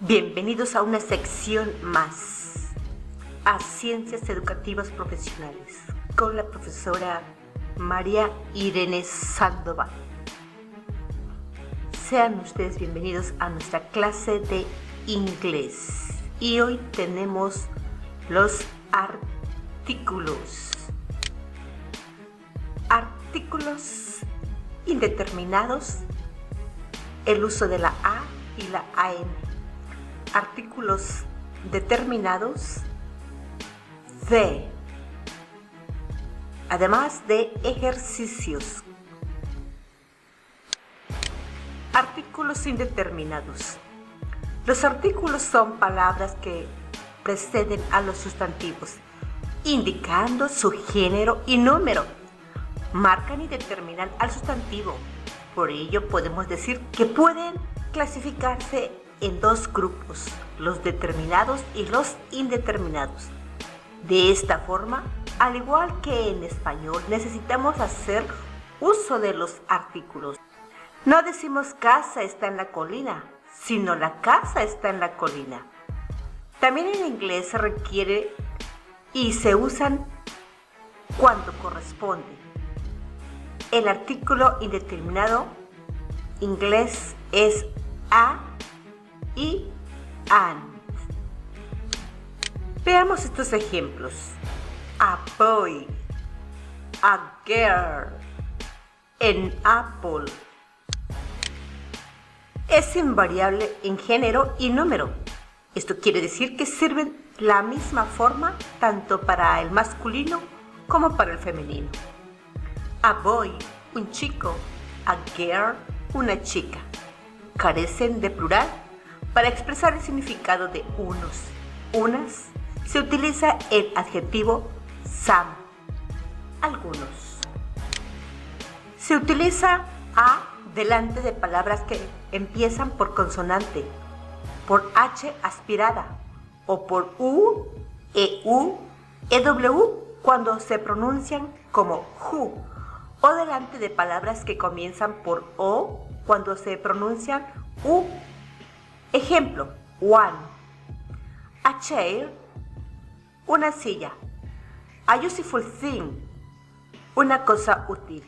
Bienvenidos a una sección más, a Ciencias Educativas Profesionales, con la profesora María Irene Sandoval. Sean ustedes bienvenidos a nuestra clase de inglés. Y hoy tenemos los artículos. Artículos indeterminados, el uso de la A y la AN. Artículos determinados de, además de ejercicios. Artículos indeterminados. Los artículos son palabras que preceden a los sustantivos, indicando su género y número. Marcan y determinan al sustantivo. Por ello podemos decir que pueden clasificarse en dos grupos, los determinados y los indeterminados. De esta forma, al igual que en español, necesitamos hacer uso de los artículos. No decimos casa está en la colina, sino la casa está en la colina. También en inglés se requiere y se usan cuando corresponde. El artículo indeterminado inglés es a y and. Veamos estos ejemplos. A boy, a girl, an apple. Es invariable en género y número. Esto quiere decir que sirven la misma forma tanto para el masculino como para el femenino. A boy, un chico, a girl, una chica. Carecen de plural. Para expresar el significado de unos, unas, se utiliza el adjetivo some, algunos. Se utiliza a delante de palabras que empiezan por consonante, por H aspirada o por U, EU, EW cuando se pronuncian como who, o delante de palabras que comienzan por O cuando se pronuncian U. Ejemplo, one, a chair, una silla, a useful thing, una cosa útil.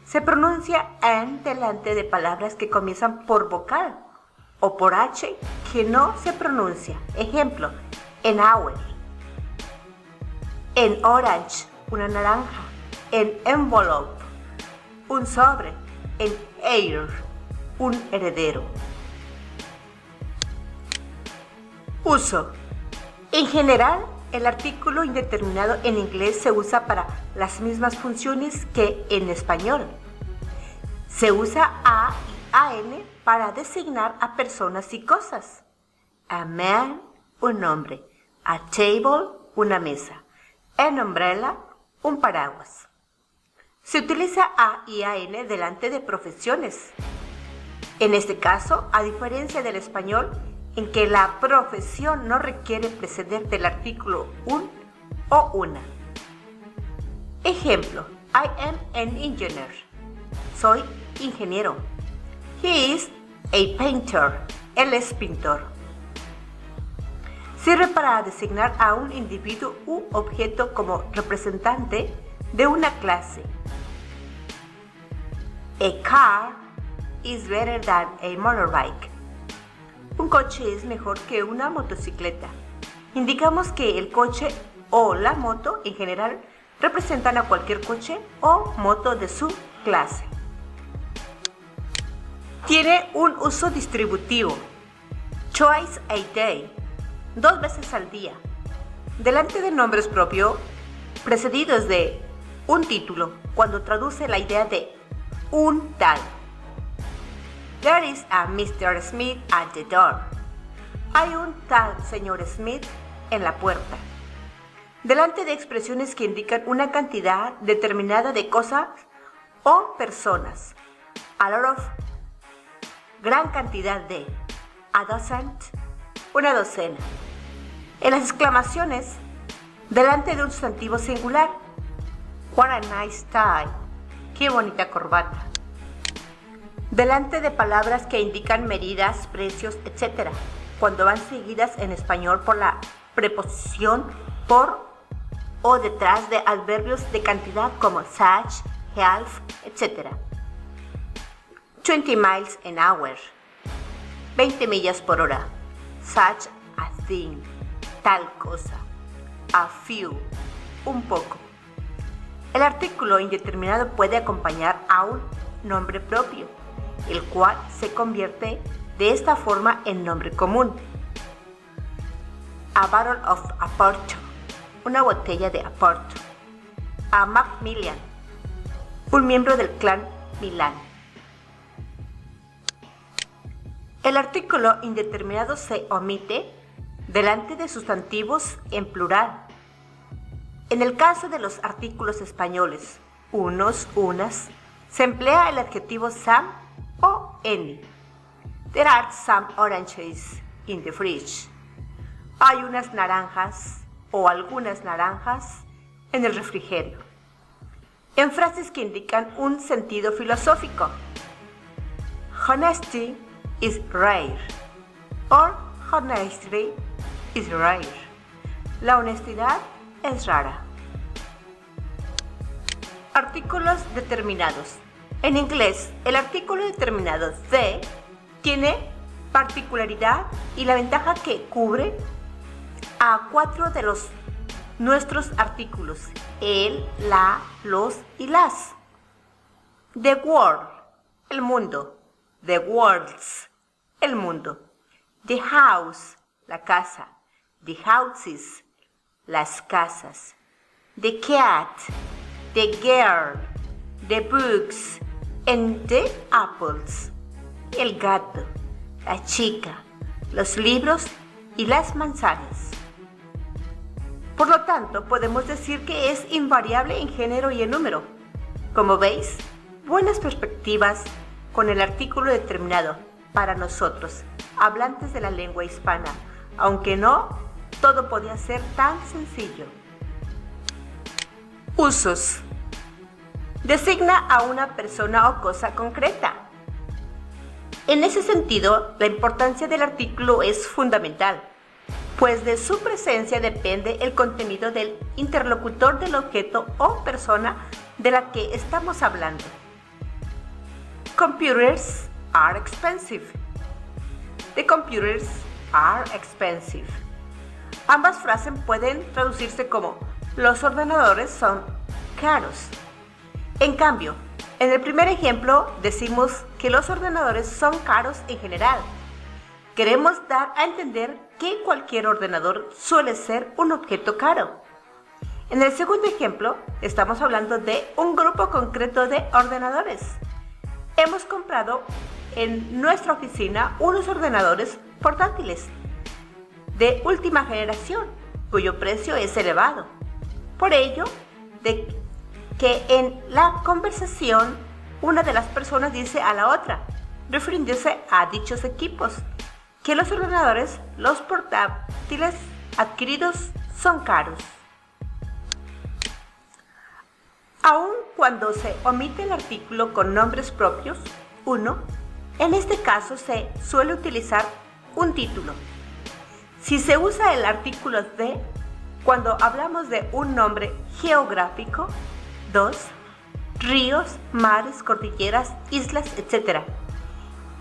Se pronuncia en delante de palabras que comienzan por vocal o por H que no se pronuncia. Ejemplo, an hour, an orange, una naranja, an envelope, un sobre, an heir, un heredero. Uso. En general, el artículo indeterminado en inglés se usa para las mismas funciones que en español. Se usa a y an para designar a personas y cosas. A man, un hombre. A table, una mesa. An umbrella, un paraguas. Se utiliza a y an delante de profesiones. En este caso, a diferencia del español, en que la profesión no requiere preceder del artículo un o una. Ejemplo, I am an engineer. Soy ingeniero. He is a painter. Él es pintor. Sirve para designar a un individuo u objeto como representante de una clase. A car is better than a motorbike. Un coche es mejor que una motocicleta. Indicamos que el coche o la moto en general representan a cualquier coche o moto de su clase. Tiene un uso distributivo. Twice a day, 2 veces al día. Delante de nombres propios, precedidos de un título, cuando traduce la idea de un tal. There is a Mr. Smith at the door. Hay un tal señor Smith en la puerta. Delante de expresiones que indican una cantidad determinada de cosas o personas. A lot of, gran cantidad de. A dozen, una docena. En las exclamaciones, delante de un sustantivo singular. What a nice tie. Qué bonita corbata. delante de palabras que indican medidas, precios, etc. cuando van seguidas en español por la preposición por o detrás de adverbios de cantidad como such, half, etc. 20 miles an hour, 20 millas por hora. Such a thing, tal cosa. A few, un poco. El artículo indeterminado puede acompañar a un nombre propio, el cual se convierte de esta forma en nombre común. A bottle of Oporto, una botella de Oporto. A Macmillan, un miembro del clan Milán. El artículo indeterminado se omite delante de sustantivos en plural. En el caso de los artículos españoles, unos, unas, se emplea el adjetivo some o any. There are some oranges in the fridge. Hay unas naranjas o algunas naranjas en el refrigerio. En frases que indican un sentido filosófico. Honesty is rare. Or honesty is rare. La honestidad es rara. Artículos determinados. En inglés, el artículo determinado the tiene particularidad y la ventaja que cubre a 4 de nuestros artículos: el, la, los y las. The world, el mundo. The worlds, el mundo. The house, la casa. The houses, las casas. The cat, the girl, the books, and the apples. El gato, la chica, los libros y las manzanas. Por lo tanto, podemos decir que es invariable en género y en número. Como veis, buenas perspectivas con el artículo determinado para nosotros, hablantes de la lengua hispana, aunque no todo podía ser tan sencillo. Usos. Designa a una persona o cosa concreta. En ese sentido, la importancia del artículo es fundamental, pues de su presencia depende el contenido del interlocutor del objeto o persona de la que estamos hablando. Computers are expensive. The computers are expensive. Ambas frases pueden traducirse como los ordenadores son caros. En cambio, en el primer ejemplo decimos que los ordenadores son caros en general. Queremos dar a entender que cualquier ordenador suele ser un objeto caro. En el segundo ejemplo, estamos hablando de un grupo concreto de ordenadores. Hemos comprado en nuestra oficina unos ordenadores portátiles de última generación, cuyo precio es elevado. Por ello, de que en la conversación una de las personas dice a la otra, refiriéndose a dichos equipos, que los ordenadores, los portátiles adquiridos son caros. Aun cuando se omite el artículo con nombres propios, uno, en este caso se suele utilizar un título. Si se usa el artículo de cuando hablamos de un nombre geográfico, 2, ríos, mares, cordilleras, islas, etc.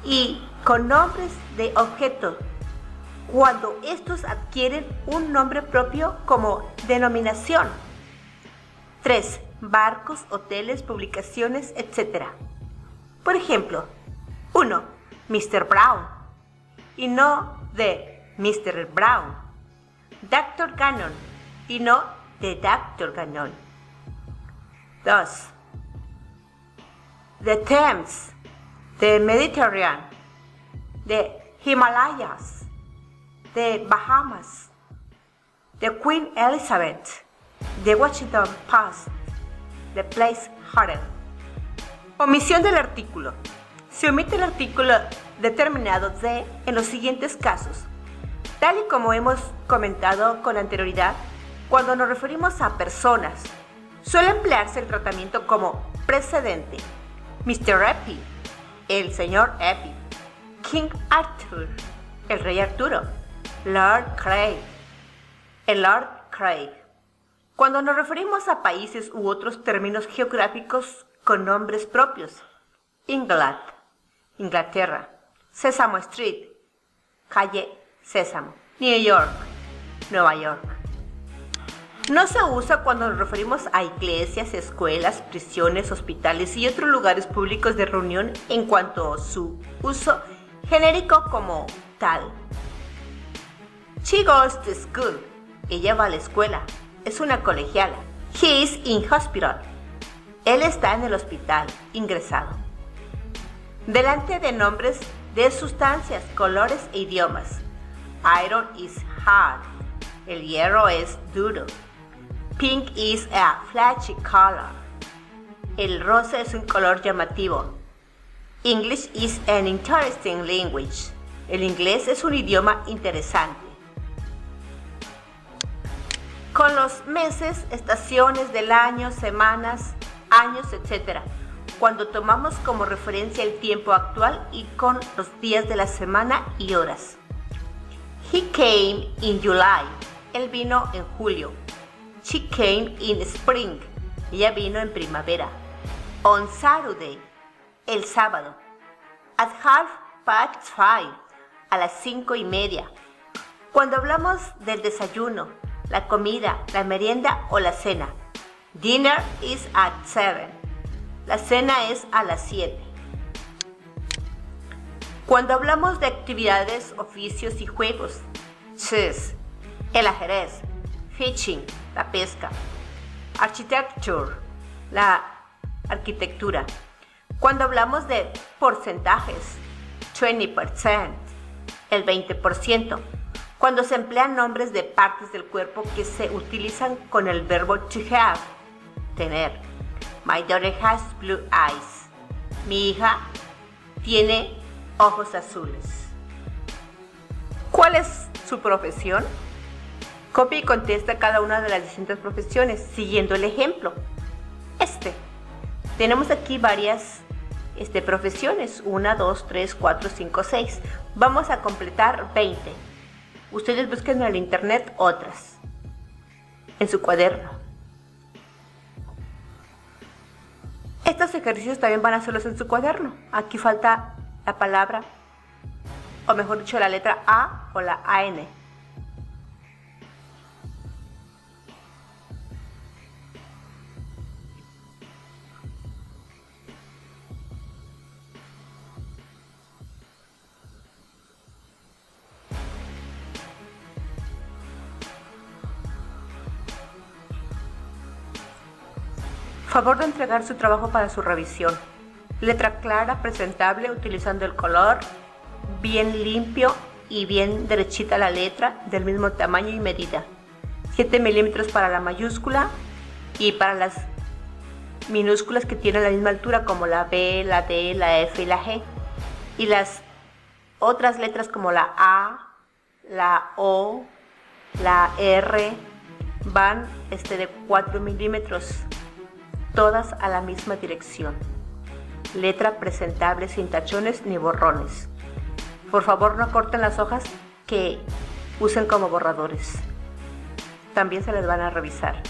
Y con nombres de objetos, cuando estos adquieren un nombre propio como denominación. 3, barcos, hoteles, publicaciones, etc. Por ejemplo, 1, Mr. Brown, y no de Mr. Brown. Dr. Gannon, y no de Dr. Gannon. 2, the Thames, the Mediterranean, the Himalayas, the Bahamas, the Queen Elizabeth, the Washington Post, the Place Hotel. Omisión del artículo. Se omite el artículo determinado de en los siguientes casos. Tal y como hemos comentado con anterioridad, cuando nos referimos a personas, suele emplearse el tratamiento como precedente. Mr. Eppie, el señor Eppie, King Arthur, El rey Arturo. Lord Craig. El Lord Craig. Cuando nos referimos a países u otros términos geográficos con nombres propios. England, Inglaterra. Sesame Street, calle Sésamo. New York, Nueva York. No se usa cuando nos referimos a iglesias, escuelas, prisiones, hospitales y otros lugares públicos de reunión en cuanto a su uso genérico como tal. She goes to school. Ella va a la escuela. Es una colegiala. He is in hospital. Él está en el hospital, ingresado. Delante de nombres de sustancias, colores e idiomas. Iron is hard. El hierro es duro. Pink is a flashy color. El rosa es un color llamativo. English is an interesting language. El inglés es un idioma interesante. Con los meses, estaciones del año, semanas, años, etc. Cuando tomamos como referencia el tiempo actual y con los días de la semana y horas. He came in July. Él vino en julio. She came in spring. Ella vino en primavera. On Saturday. El sábado. At 5:30. A las 5:30. Cuando hablamos del desayuno, la comida, la merienda o la cena. Dinner is at 7. La cena es a las 7. Cuando hablamos de actividades, oficios y juegos. Chess, el ajedrez. Fishing, la pesca. Architecture, la arquitectura. Cuando hablamos de porcentajes. 20%, el 20%. Cuando se emplean nombres de partes del cuerpo que se utilizan con el verbo to have, tener. My daughter has blue eyes. Mi hija tiene ojos azules. ¿Cuál es su profesión? Copia y contesta cada una de las distintas profesiones, siguiendo el ejemplo. Tenemos aquí varias profesiones. 1, 2, 3, 4, 5, 6. Vamos a completar 20. Ustedes busquen en el internet otras. En su cuaderno. Estos ejercicios también van a hacerlos en su cuaderno. Aquí falta la palabra, o mejor dicho, la letra A o la AN. Favor de entregar su trabajo para su revisión. Letra clara, presentable, utilizando el color, bien limpio y bien derechita la letra, del mismo tamaño y medida. 7 milímetros para la mayúscula y para las minúsculas que tienen la misma altura como la B, la D, la F y la G. Y las otras letras como la A, la O, la R van de 4 milímetros. Todas a la misma dirección. Letra presentable sin tachones ni borrones. Por favor, no corten las hojas que usen como borradores. También se les van a revisar.